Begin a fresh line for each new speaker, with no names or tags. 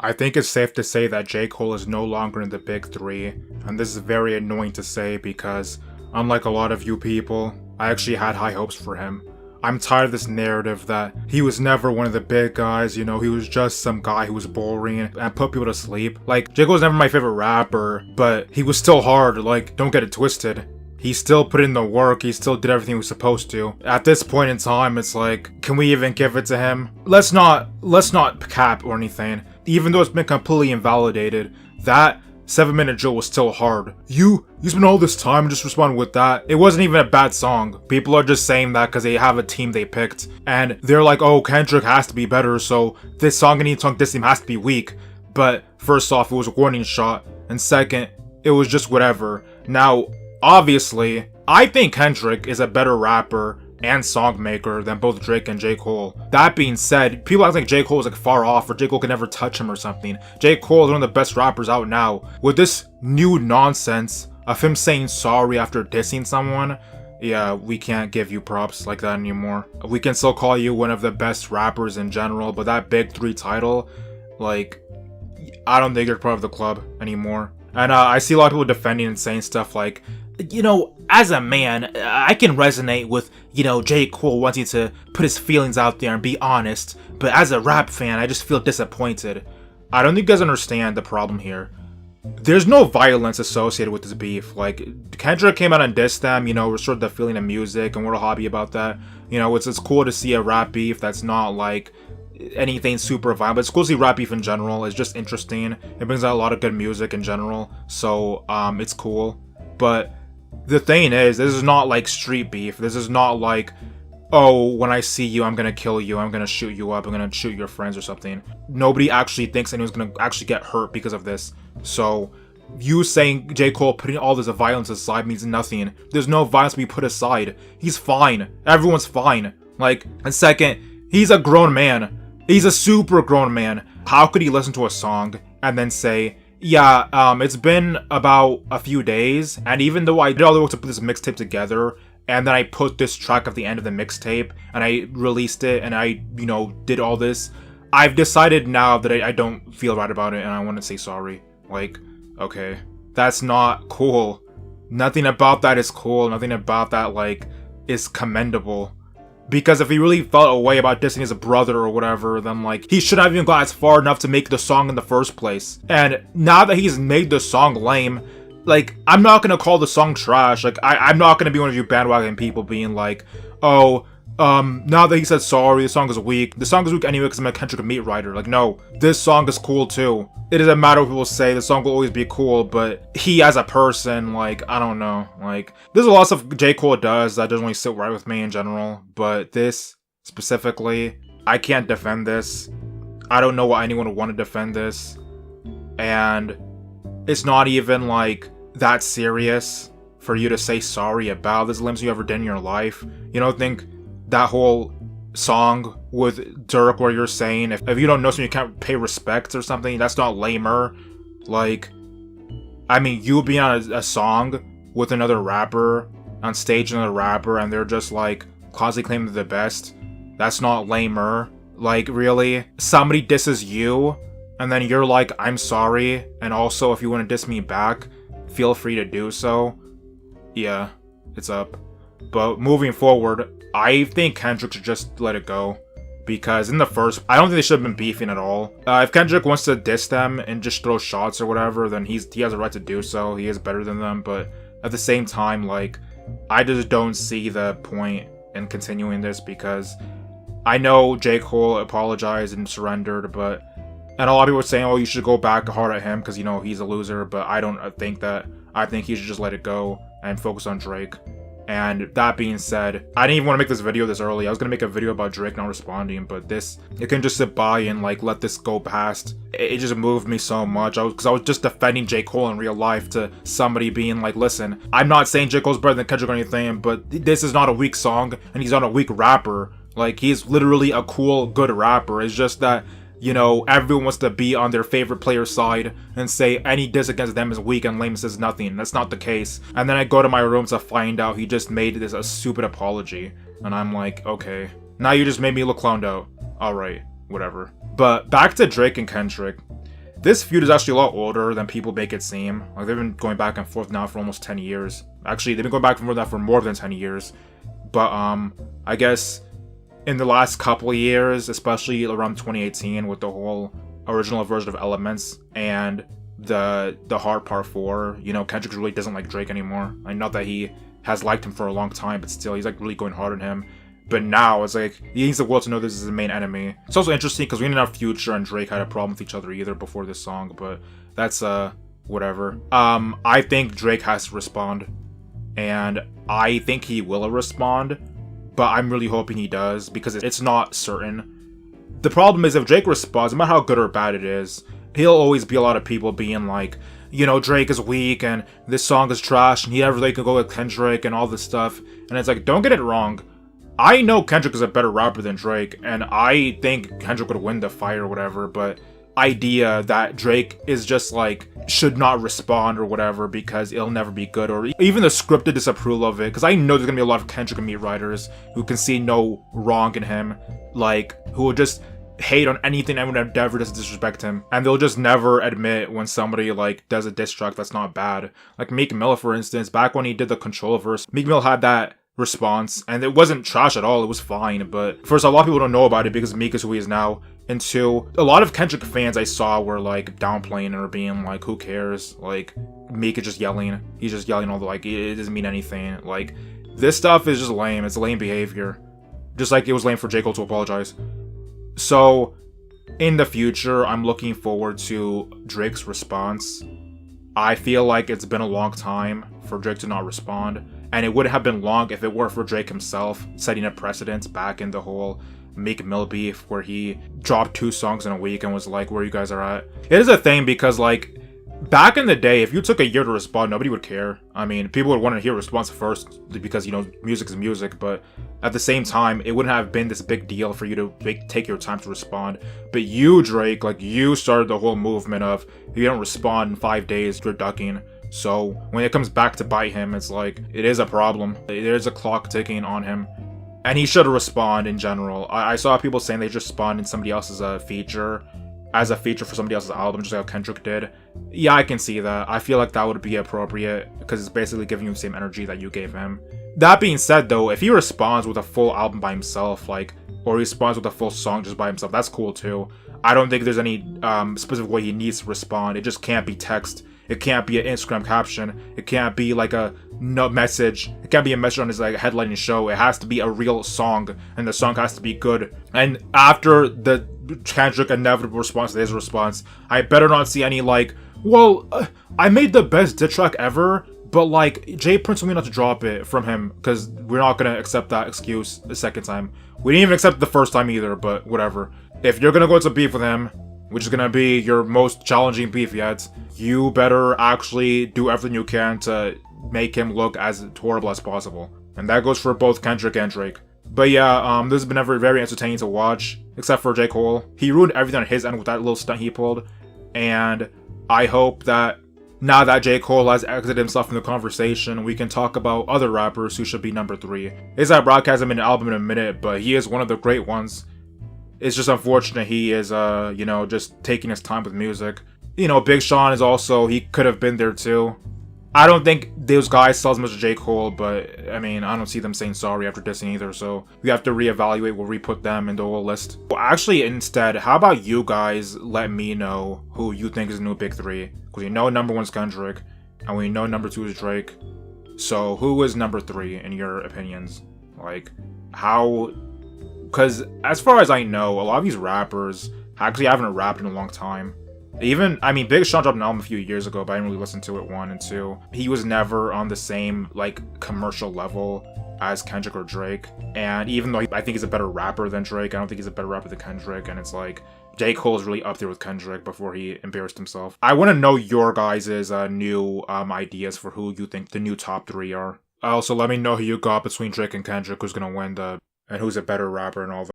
I think it's safe to say that J. Cole is no longer in the big three, and this is very annoying to say because, unlike a lot of you people, I actually had high hopes for him. I'm tired of this narrative that he was never one of the big guys, he was just some guy who was boring and put people to sleep. Like, J. Cole's never my favorite rapper, but he was still hard, don't get it twisted. He still put in the work, he still did everything he was supposed to. At this point in time, it's like, can we even give it to him? Let's not cap or anything. Even though it's been completely invalidated, that 7-minute drill was still hard. You spent all this time just responding with that. It wasn't even a bad song. People are just saying that because they have a team they picked. And they're like, oh, Kendrick has to be better, so this song and this team has to be weak. But first off, it was a warning shot. And second, it was just whatever. Now, obviously, I think Kendrick is a better rapper and song maker than both Drake and J. Cole. That being said, people act like J. Cole is far off or J. Cole can never touch him or something. J. Cole is one of the best rappers out now. With this new nonsense of him saying sorry after dissing someone, yeah, we can't give you props like that anymore. We can still call you one of the best rappers in general, but that big three title, I don't think you're part of the club anymore. And I see a lot of people defending and saying stuff like, as a man, I can resonate with, J. Cole wanting to put his feelings out there and be honest, but as a rap fan, I just feel disappointed. I don't think you guys understand the problem here. There's no violence associated with this beef. Kendrick came out and dissed them, restored the feeling of music, and we're all happy about that. It's cool to see a rap beef that's not anything super violent, but it's cool to see rap beef in general. It's just interesting. It brings out a lot of good music in general, so it's cool. But the thing is, this is not street beef. This is not oh, when I see you, I'm gonna kill you, I'm gonna shoot you up, I'm gonna shoot your friends or something. Nobody actually thinks anyone's gonna actually get hurt because of this. So, you saying J. Cole putting all this violence aside means nothing. There's no violence to be put aside. He's fine. Everyone's fine. And second, he's a grown man. He's a super grown man. How could he listen to a song and then say, yeah, it's been about a few days, and even though I did all the work to put this mixtape together, and then I put this track at the end of the mixtape, and I released it, and I, did all this, I've decided now that I don't feel right about it, and I want to say sorry. Okay, that's not cool. Nothing about that is cool. Nothing about that, is commendable. Because if he really felt a way about dissing his brother or whatever, then he shouldn't have even got as far enough to make the song in the first place. And now that he's made the song lame, I'm not gonna call the song trash. I'm not gonna be one of you bandwagon people being oh, now that he said sorry, the song is weak. The song is weak anyway because I'm a Kendrick meat writer. No, this song is cool too. It doesn't matter what people say, the song will always be cool, but he as a person, I don't know. There's a lot of stuff J. Cole does that doesn't really sit right with me in general, but this, specifically, I can't defend this. I don't know why anyone would want to defend this. And it's not even, that serious for you to say sorry about. This is the lamest you ever did in your life. You don't think that whole song with Dirk where you're saying if you don't know something you can't pay respect or something, that's not lamer. You being on a song with another rapper on stage, another rapper, and they're just constantly claiming they're the best, that's not lamer. Really, somebody disses you and then you're I'm sorry, and also if you want to diss me back, feel free to do so. Yeah, it's up. But moving forward, I think Kendrick should just let it go. Because in the first, I don't think they should have been beefing at all. If Kendrick wants to diss them and just throw shots or whatever, then he has a right to do so. He is better than them. But at the same time, I just don't see the point in continuing this because I know J. Cole apologized and surrendered, and a lot of people are saying, oh, you should go back hard at him because, he's a loser. But I don't think that. I think he should just let it go and focus on Drake. And that being said, I didn't even want to make this video this early. I was going to make a video about Drake not responding, but it can just sit by and let this go past. It just moved me so much. Because I was just defending J. Cole in real life to somebody being listen, I'm not saying J. Cole's better than Kendrick or anything, but this is not a weak song and he's not a weak rapper. He's literally a cool, good rapper. It's just that, everyone wants to be on their favorite player's side and say any diss against them is weak and lame says nothing. That's not the case. And then I go to my room to find out he just made this a stupid apology. And I'm okay. Now you just made me look clowned out. Alright, whatever. But back to Drake and Kendrick. This feud is actually a lot older than people make it seem. Like, they've been going back and forth now for almost 10 years. Actually, they've been going back and forth for more than 10 years. But, I guess in the last couple of years, especially around 2018 with the whole original version of Elements and the Hard Part 4, you know, Kendrick really doesn't like Drake anymore. I know that he has liked him for a long time, but still, he's like really going hard on him. But now, it's like, he needs the world to know this is the main enemy. It's also interesting because we didn't have Future and Drake had a problem with each other either before this song, but that's, whatever. I think Drake has to respond, and I think he will respond, but I'm really hoping he does, because it's not certain. The problem is, if Drake responds, no matter how good or bad it is, he'll always be a lot of people being like, you know, Drake is weak, and this song is trash, and he never really can go with Kendrick, and all this stuff. And it's like, don't get it wrong. I know Kendrick is a better rapper than Drake, and I think Kendrick would win the fight or whatever, but idea that Drake is just like, should not respond or whatever because it'll never be good, or even the scripted disapproval of it, because I know there's gonna be a lot of Kendrick and me writers who can see no wrong in him, like, who will just hate on anything anyone ever does to disrespect him, and they'll just never admit when somebody like does a diss track that's not bad. Like Meek Mill, for instance, back when he did the Control verse, Meek Mill had that response, and it wasn't trash at all, it was fine, but first, a lot of people don't know about it because Meek is who he is now, and two, a lot of Kendrick fans I saw were like downplaying or being like, who cares, like, Meek is just yelling, he's just yelling all the, like, it doesn't mean anything, like, this stuff is just lame, it's lame behavior, just like it was lame for J. Cole to apologize. So, in the future, I'm looking forward to Drake's response. I feel like it's been a long time for Drake to not respond, and it wouldn't have been long if it were for Drake himself setting a precedent back in the whole Meek Mill beef where he dropped 2 songs in a week and was like, where you guys are at. It is a thing because, like, back in the day, if you took a year to respond, nobody would care. I mean, people would want to hear a response first because, you know, music is music, but at the same time, it wouldn't have been this big deal for you to take your time to respond. But you, Drake, like, you started the whole movement of, if you don't respond in 5 days, you're ducking. So when it comes back to bite him, it's like, it is a problem. There's a clock ticking on him. And he should respond in general. I saw people saying they just spawned in somebody else's feature, as a feature for somebody else's album, just like how Kendrick did. Yeah, I can see that. I feel like that would be appropriate, because it's basically giving you the same energy that you gave him. That being said, though, if he responds with a full album by himself, like, or he responds with a full song just by himself, that's cool too. I don't think there's any specific way he needs to respond. It just can't be text. It can't be an Instagram caption. It can't be like a message. It can't be a message on his like headlining show. It has to be a real song, and the song has to be good. And after the Kendrick inevitable response to his response, I better not see any like, well, I made the best diss track ever, but like Jay Prince told me not to drop it from him because we're not gonna accept that excuse the second time. We didn't even accept it the first time either, but whatever. If you're gonna go into beef with him, which is gonna be your most challenging beef yet, you better actually do everything you can to make him look as horrible as possible. And that goes for both Kendrick and Drake. But yeah, this has been very entertaining to watch, except for J. Cole. He ruined everything on his end with that little stunt he pulled, and I hope that now that J. Cole has exited himself from the conversation, we can talk about other rappers who should be number 3. A$AP Rocky hasn't been an album in a minute, but he is one of the great ones. It's just unfortunate he is, you know, just taking his time with music. You know, Big Sean is also, he could have been there too. I don't think those guys sell as much as J. Cole, but, I mean, I don't see them saying sorry after dissing either, so we have to reevaluate where we put them in the whole list. Well, actually, instead, how about you guys let me know who you think is the new Big 3? Because we know number 1 is Kendrick, and we know number 2 is Drake. So, who is number 3 in your opinions? Like, how... Because, as far as I know, a lot of these rappers actually haven't rapped in a long time. Even, I mean, Big Sean dropped an album a few years ago, but I didn't really listen to it, 1, and 2. He was never on the same, like, commercial level as Kendrick or Drake. And even though I think he's a better rapper than Drake, I don't think he's a better rapper than Kendrick. And it's like, J. Cole is really up there with Kendrick before he embarrassed himself. I want to know your guys' new ideas for who you think the new top 3 are. Also, let me know who you got between Drake and Kendrick, who's going to win and who's a better rapper and all that.